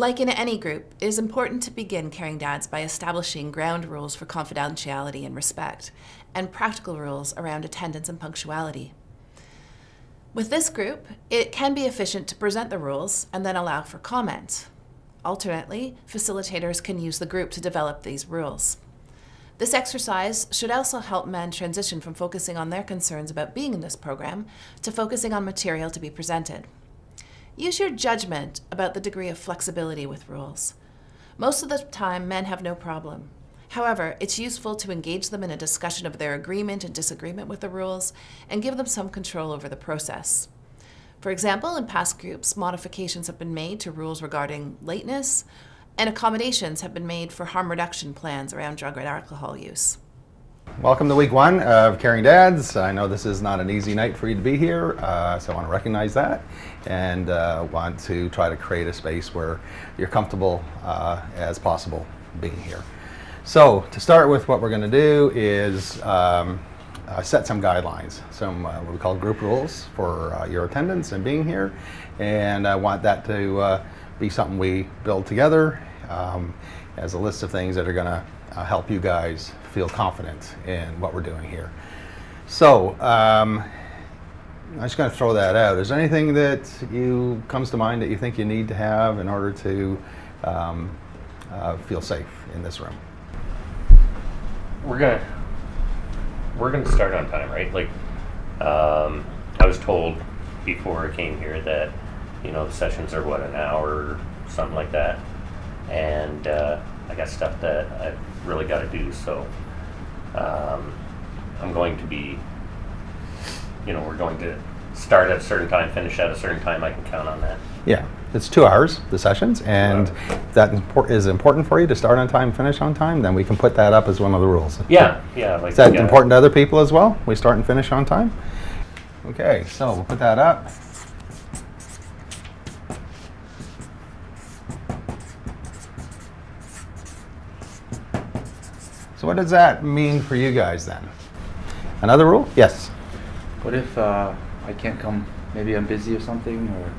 Like in any group, it is important to begin Caring Dads by establishing ground rules for confidentiality and respect, and practical rules around attendance and punctuality. With this group, it can be efficient to present the rules and then allow for comment. Alternately, facilitators can use the group to develop these rules. This exercise should also help men transition from focusing on their concerns about being in this program to focusing on material to be presented. Use your judgment about the degree of flexibility with rules. Most of the time, men have no problem. However, it's useful to engage them in a discussion of their agreement and disagreement with the rules and give them some control over the process. For example, in past groups, modifications have been made to rules regarding lateness, and accommodations have been made for harm reduction plans around drug and alcohol use. Welcome to week 1 of Caring Dads. I know this is not an easy night for you to be here, so I want to recognize that and want to try to create a space where you're comfortable as possible being here. So to start with, what we're going to do is set some guidelines, some what we call group rules for your attendance and being here, and I want that to be something we build together as a list of things that are going to help you guys feel confident in what we're doing here. So I'm just going to throw that out. Is there anything that comes to mind that you think you need to have in order to feel safe in this room? We're gonna start on time, right? Like, I was told before I came here that, the sessions are an hour or something like that, and I got stuff that I've really got to do. So I'm going to be, we're going to start at a certain time, finish at a certain time. I can count on that. Yeah, it's 2 hours, the sessions, and if that is important for you to start on time, finish on time, then we can put that up as one of the rules. Yeah. Is that important to other people as well? We start and finish on time? Okay, so we'll put that up. So what does that mean for you guys then? Another rule? Yes. What if I can't come? Maybe I'm busy or something, or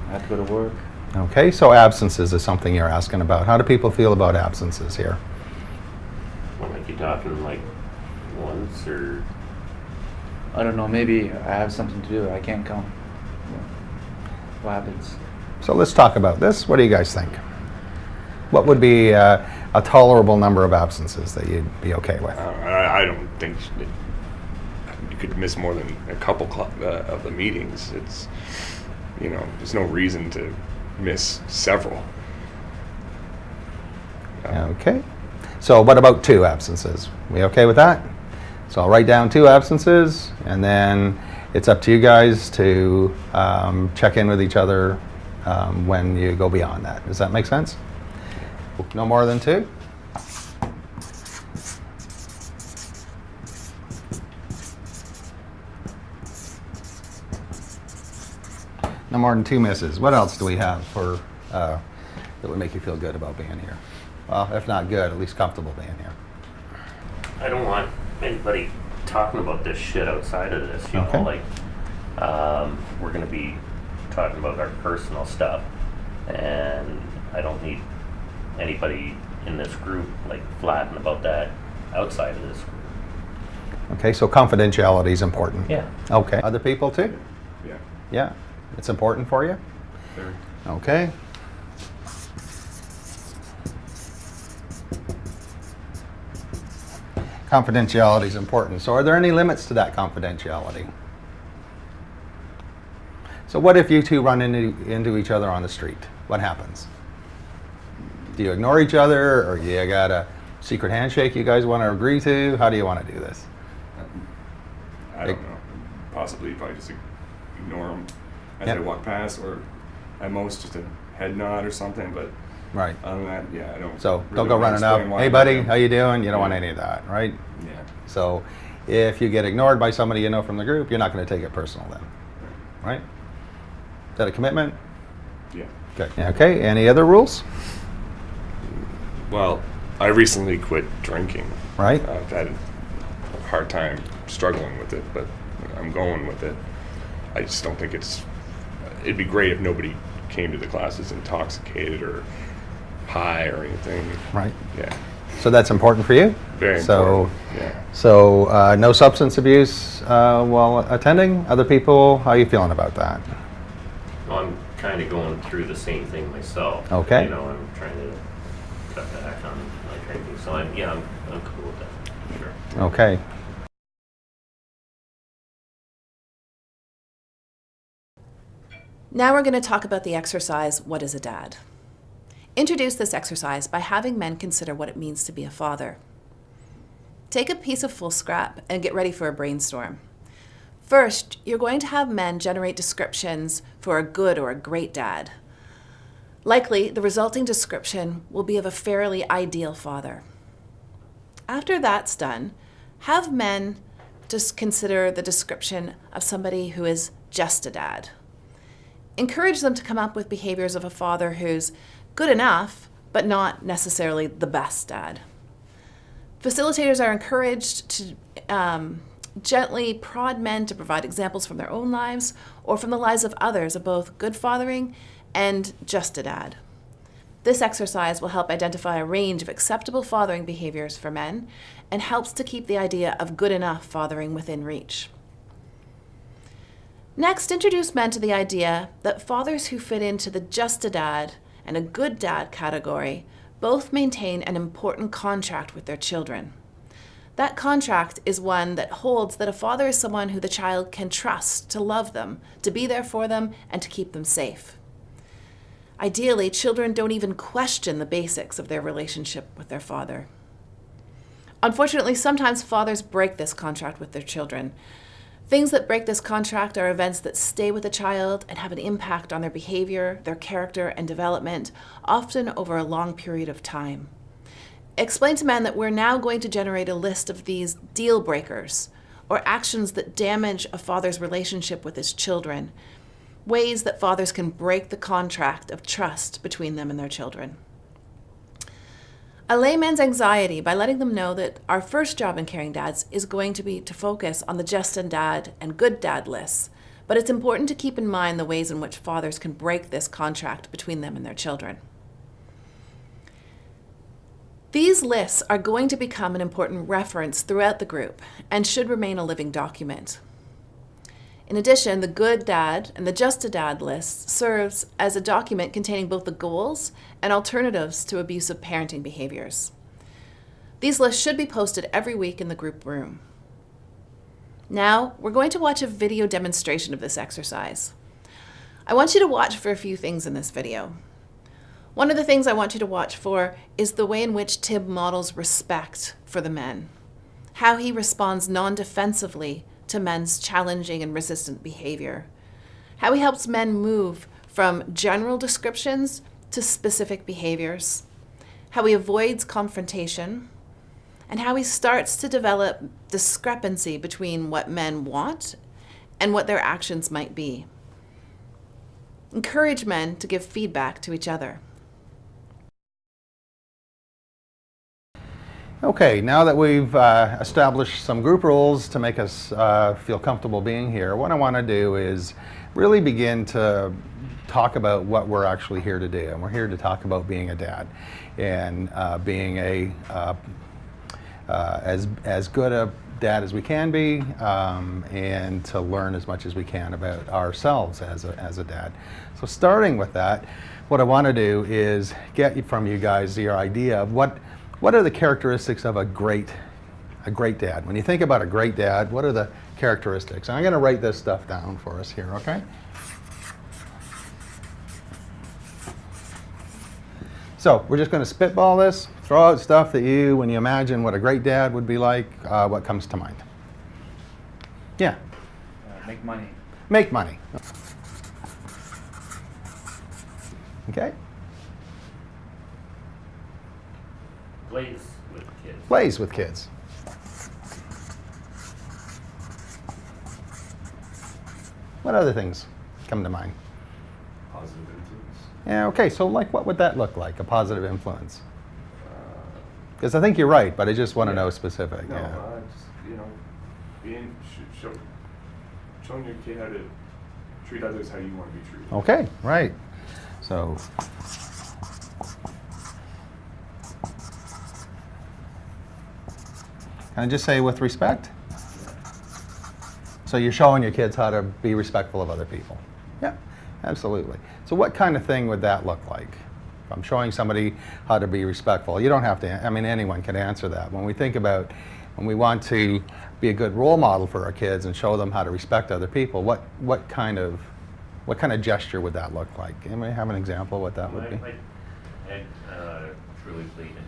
I have to go to work. Okay, so absences is something you're asking about. How do people feel about absences here? Like you talking like once or? I don't know, maybe I have something to do, I can't come. What happens? So let's talk about this. What do you guys think? What would be a tolerable number of absences that you'd be okay with? I don't think you could miss more than a couple of the meetings. It's, there's no reason to miss several. Okay. So what about 2 absences? We okay with that? So I'll write down 2 absences, and then it's up to you guys to check in with each other when you go beyond that. Does that make sense? No more than 2? No more than 2 misses. What else do we have for that would make you feel good about being here? Well, if not good, at least comfortable being here. I don't want anybody talking about this shit outside of this, Okay. We're going to be talking about our personal stuff, and I don't need anybody in this group flatting about that outside of this group. Okay, so confidentiality is important. Yeah. Okay. Other people too? Yeah. Yeah. It's important for you? Very. Okay. Confidentiality is important. So are there any limits to that confidentiality? So what if you two run into each other on the street? What happens? Do you ignore each other, or you got a secret handshake you guys want to agree to? How do you want to do this? I don't know. Possibly probably just ignore them as I walk past, or at most just a head nod or something. But Right. other than that, yeah, I don't. So really don't go wanna running up, explain why hey I'm buddy, there. how you doing? You don't want Yeah. any of that, right? Yeah. So if you get ignored by somebody you know from the group, you're not going to take it personal then, right? Is that a commitment? Yeah. Good. Okay, any other rules? Well, I recently quit drinking. Right? I've had a hard time struggling with it, but I'm going with it. I just don't think it'd be great if nobody came to the classes intoxicated or pie or anything. Right. Yeah, So that's important for you? very So, important. Yeah. so no substance abuse while attending? Other people, how are you feeling about that? Well, I'm kind of going through the same thing myself. Okay. You know, I'm trying to cut back on my drinking. So I'm cool with that. Sure. Okay. Now we're going to talk about the exercise, What is a Dad? Introduce this exercise by having men consider what it means to be a father. Take a piece of full scrap and get ready for a brainstorm. First, you're going to have men generate descriptions for a good or a great dad. Likely, the resulting description will be of a fairly ideal father. After that's done, have men just consider the description of somebody who is just a dad. Encourage them to come up with behaviors of a father who's good enough, but not necessarily the best dad. Facilitators are encouraged to gently prod men to provide examples from their own lives or from the lives of others of both good fathering and just a dad. This exercise will help identify a range of acceptable fathering behaviors for men and helps to keep the idea of good enough fathering within reach. Next, introduce men to the idea that fathers who fit into the just a dad and a good dad category both maintain an important contract with their children. That contract is one that holds that a father is someone who the child can trust to love them, to be there for them, and to keep them safe. Ideally, children don't even question the basics of their relationship with their father. Unfortunately, sometimes fathers break this contract with their children. Things that break this contract are events that stay with a child and have an impact on their behavior, their character, and development, often over a long period of time. Explain to men that we're now going to generate a list of these deal breakers, or actions that damage a father's relationship with his children, ways that fathers can break the contract of trust between them and their children. Allay men's anxiety by letting them know that our first job in Caring Dads is going to be to focus on the just and dad and good dad lists, but it's important to keep in mind the ways in which fathers can break this contract between them and their children. These lists are going to become an important reference throughout the group and should remain a living document. In addition, the good dad and the just a dad list serves as a document containing both the goals and alternatives to abusive parenting behaviors. These lists should be posted every week in the group room. Now, we're going to watch a video demonstration of this exercise. I want you to watch for a few things in this video. One of the things I want you to watch for is the way in which Tim models respect for the men, how he responds non-defensively to men's challenging and resistant behavior, how he helps men move from general descriptions to specific behaviors, how he avoids confrontation, and how he starts to develop discrepancy between what men want and what their actions might be. Encourage men to give feedback to each other. Okay, now that we've established some group rules to make us feel comfortable being here, what I want to do is really begin to talk about what we're actually here to do. And we're here to talk about being a dad and being as good a dad as we can be, and to learn as much as we can about ourselves as a dad. So starting with that, what I want to do is get from you guys your idea of what are the characteristics of a great dad? When you think about a great dad, what are the characteristics? And I'm going to write this stuff down for us here, okay? So we're just going to spitball this, throw out stuff that when you imagine what a great dad would be like, what comes to mind? Yeah. Make money. Make money. Okay. Plays with kids. Plays with kids. What other things come to mind? Positive influence. Yeah, okay, so like what would that look like, a positive influence? Because I think you're right, but I just want to know specific. No, Yeah. Just showing your kid how to treat others how you want to be treated. Okay, right. So Can I just say with respect? So you're showing your kids how to be respectful of other people. Yeah, absolutely. So what kind of thing would that look like? If I'm showing somebody how to be respectful, you don't have to, I mean, anyone can answer that. When we think about, when we want to be a good role model for our kids and show them how to respect other people, what kind of gesture would that look like? Anybody have an example of what that would be? I truly believe in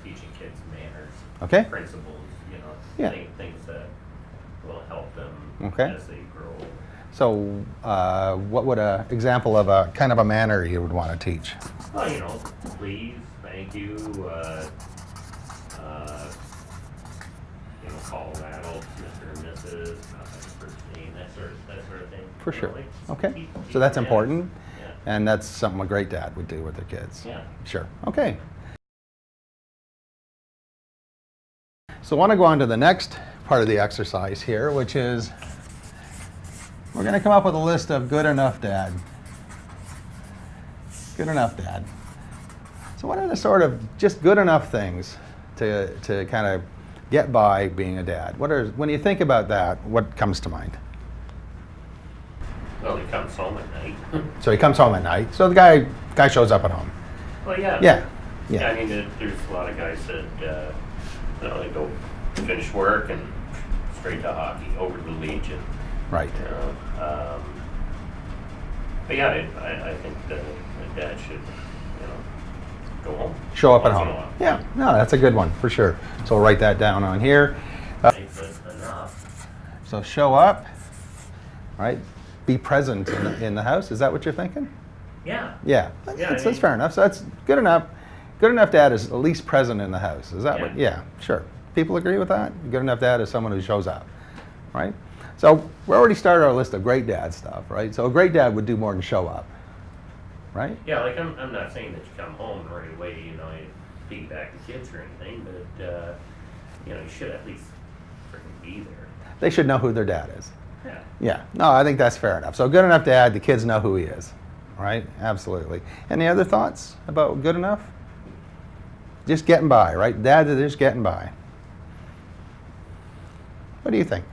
teaching kids manners, Okay. principles, Yeah. things that will help them Okay. as they grow. So what would an example of a kind of a manner you would want to teach? Well, please, thank you, call adults, Mr. and Mrs., first name, that sort of thing. For sure. Like, Okay. teach So that's manners. important, Yeah. and that's something a great dad would do with their kids. Yeah. Sure. Okay. So I want to go on to the next part of the exercise here, which is we're going to come up with a list of good enough dad. Good enough dad. So what are the sort of just good enough things to kind of get by being a dad? When you think about that, what comes to mind? Well, he comes home at night. So he comes home at night. So the guy shows up at home. Well, yeah. Yeah. Yeah, I mean, there's a lot of guys that, they go finish work and straight to hockey, over to the Legion. Right. But yeah, I think that a dad should, go home. Show up at once in home. a while. Yeah, no, that's a good one for sure. So we'll write that down on here. I think that's enough. So show up, right? Be present in the house. Is that what you're thinking? Yeah. Yeah, Yeah, that's fair enough. So that's good enough. Good enough dad is at least present in the house. Is that Yeah. what? Yeah, sure. People agree with that? Good enough dad is someone who shows up, right? So we already started our list of great dad stuff, right? So a great dad would do more than show up, right? Yeah, like I'm not saying that you come home and right away, you piggyback the kids or anything, but you should at least freaking be there. They should know who their dad is. Yeah. Yeah, no, I think that's fair enough. So good enough dad, the kids know who he is, right? Absolutely. Any other thoughts about good enough? Just getting by, right? Dad is just getting by. What do you think?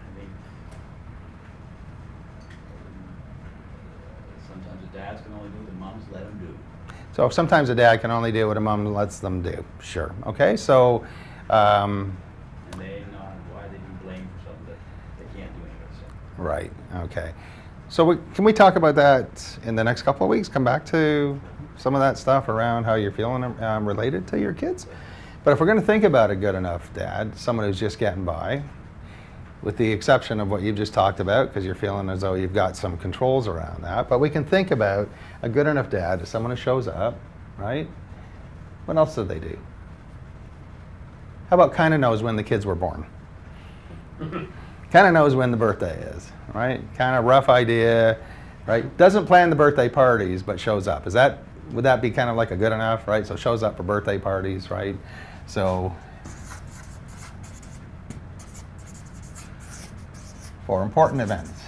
I think sometimes the dads can only do what the moms let them do. So sometimes a dad can only do what a mom lets them do. Sure. Okay, so And they know why they be blamed for something that they can't do anything. So. right, okay. So can we talk about that in the next couple of weeks? Come back to some of that stuff around how you're feeling related to your kids? But if we're going to think about a good enough dad, someone who's just getting by, with the exception of what you've just talked about, because you're feeling as though you've got some controls around that, but we can think about a good enough dad as someone who shows up, right? What else do they do? How about kind of knows when the kids were born? Kind of knows when the birthday is, right? Kind of rough idea, right? Doesn't plan the birthday parties, but shows up. Would that be kind of like a good enough, right? So shows up for birthday parties, right? So for important events,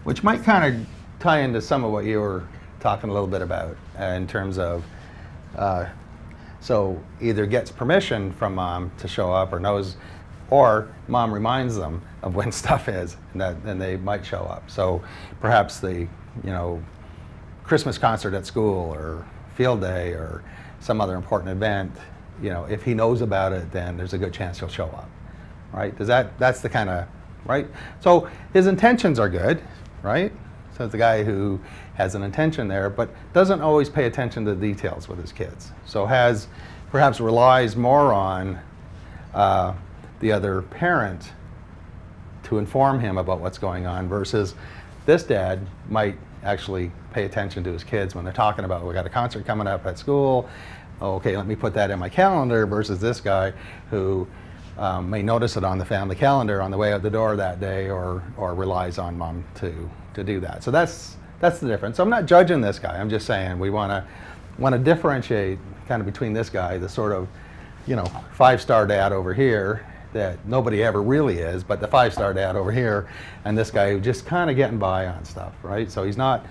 which might kind of tie into some of what you were talking a little bit about in terms of so either gets permission from mom to show up or knows, or mom reminds them of when stuff is, and then they might show up. So perhaps the Christmas concert at school or field day or some other important event, if he knows about it, then there's a good chance he'll show up, right? That's the kind of, right? So his intentions are good, right? So it's a guy who has an intention there, but doesn't always pay attention to the details with his kids. So perhaps relies more on the other parent to inform him about what's going on, versus this dad might actually pay attention to his kids when they're talking about, we got a concert coming up at school, okay, let me put that in my calendar, versus this guy who may notice it on the family calendar on the way out the door that day, or relies on mom to do that. So that's the difference. So I'm not judging this guy. I'm just saying we want to differentiate kind of between this guy, the sort of 5-star dad over here, that nobody ever really is, but the 5-star dad over here, and this guy who just kind of getting by on stuff, right? So he's not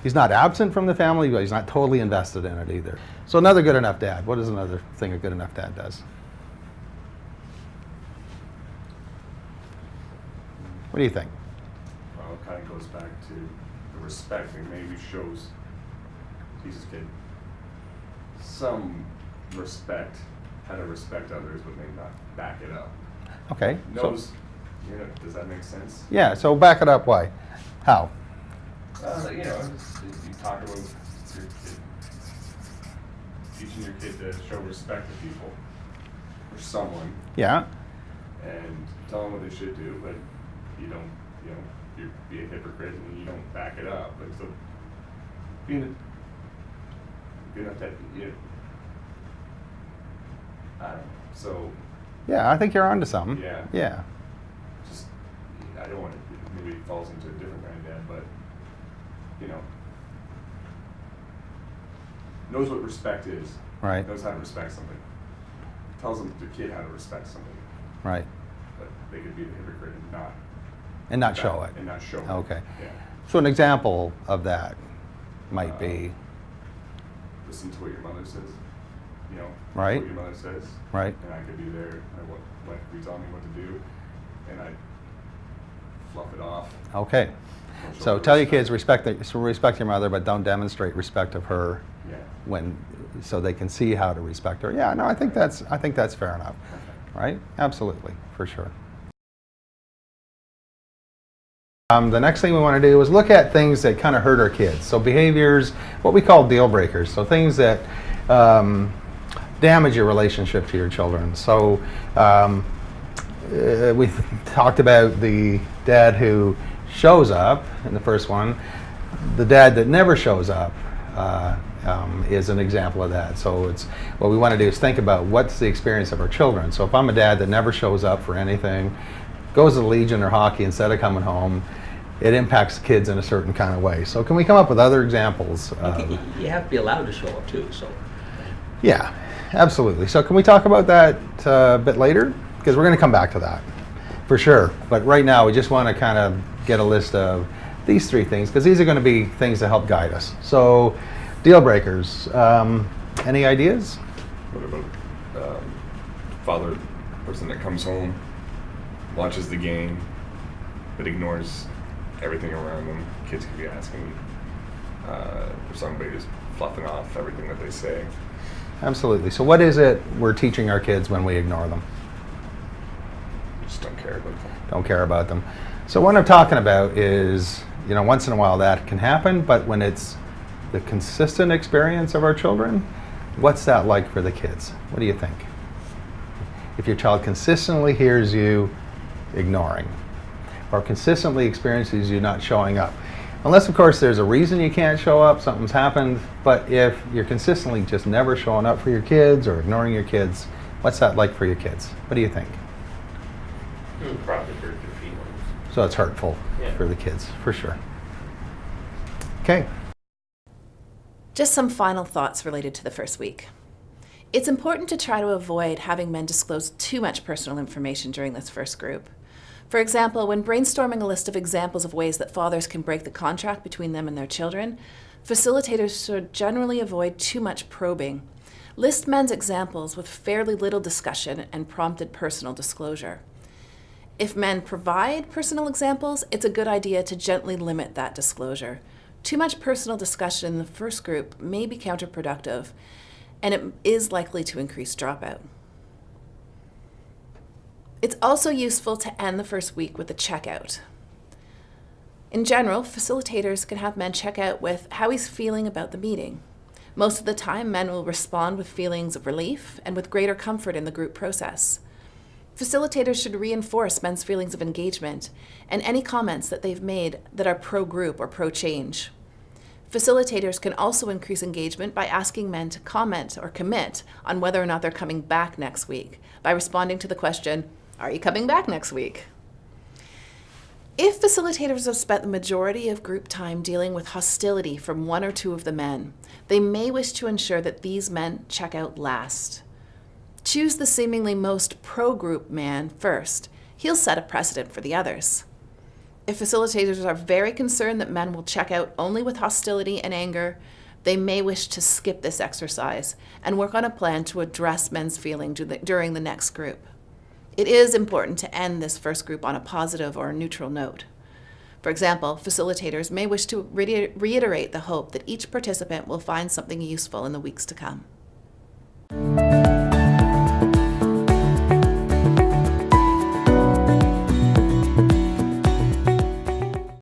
absent from the family, but he's not totally invested in it either. So another good enough dad. What is another thing a good enough dad does? What do you think? Well, it kind of goes back to the respect, and maybe shows Jesus kid some respect, how to respect others, but maybe not back it up. Okay. Knows, does that make sense? Yeah, so back it up, why? How? You talk about your kid, teaching your kid to show respect to people, or someone, Yeah, and tell them what they should do, but you don't, you be a hypocrite and you don't back it up. But so being that, I don't know. So yeah, I think you're onto something. Yeah. Yeah, just, I don't want to, maybe it falls into a different kind of dad, but knows what respect is. right, Knows how to respect somebody. Tells them the kid how to respect somebody, right. but they could be the hypocrite and not And not show it. And not show it. Okay. Yeah. So an example of that might be, Listen to what your mother says. Right. What your mother says. right? And I could be there. And what you tell me what to do, and I fluff it off. Okay. Don't show So her tell your respect. kids respect your mother, but don't demonstrate respect of her Yeah. so they can see how to respect her. Yeah, no, I think that's fair enough, right? Absolutely, for sure. The next thing we want to do is look at things that kind of hurt our kids. So behaviors, what we call deal breakers. So things that damage your relationship to your children. So we talked about the dad who shows up in the first one. The dad that never shows up is an example of that. So it's what we want to do is think about what's the experience of our children. So if I'm a dad that never shows up for anything, goes to the Legion or hockey instead of coming home, it impacts the kids in a certain kind of way. So can we come up with other examples? You have to be allowed to show up too, so. Yeah, absolutely. So can we talk about that a bit later? Because we're going to come back to that, for sure. But right now, we just want to kind of get a list of these 3 things, because these are going to be things that help guide us. So, deal breakers. Any ideas? What about father, person that comes home, watches the game, but ignores everything around them? Kids could be asking for somebody just fluffing off everything that they say. Absolutely. So what is it we're teaching our kids when we ignore them? Just don't care about them. Don't care about them. So what I'm talking about is, once in a while that can happen, but when it's the consistent experience of our children, what's that like for the kids? What do you think? If your child consistently hears you ignoring, or consistently experiences you not showing up, unless of course there's a reason you can't show up, something's happened, but if you're consistently just never showing up for your kids or ignoring your kids, what's that like for your kids? What do you think? Probably hurt their feelings. So it's hurtful Yeah. for the kids, for sure. Okay. Just some final thoughts related to the first week. It's important to try to avoid having men disclose too much personal information during this first group. For example, when brainstorming a list of examples of ways that fathers can break the contract between them and their children, facilitators should generally avoid too much probing. List men's examples with fairly little discussion and prompted personal disclosure. If men provide personal examples, it's a good idea to gently limit that disclosure. Too much personal discussion in the first group may be counterproductive, and it is likely to increase dropout. It's also useful to end the first week with a checkout. In general, facilitators can have men check out with how he's feeling about the meeting. Most of the time, men will respond with feelings of relief and with greater comfort in the group process. Facilitators should reinforce men's feelings of engagement and any comments that they've made that are pro-group or pro-change. Facilitators can also increase engagement by asking men to comment or commit on whether or not they're coming back next week by responding to the question, "Are you coming back next week?" If facilitators have spent the majority of group time dealing with hostility from 1 or 2 of the men, they may wish to ensure that these men check out last. Choose the seemingly most pro-group man first. He'll set a precedent for the others. If facilitators are very concerned that men will check out only with hostility and anger, they may wish to skip this exercise and work on a plan to address men's feeling during the next group. It is important to end this first group on a positive or neutral note. For example, facilitators may wish to reiterate the hope that each participant will find something useful in the weeks to come.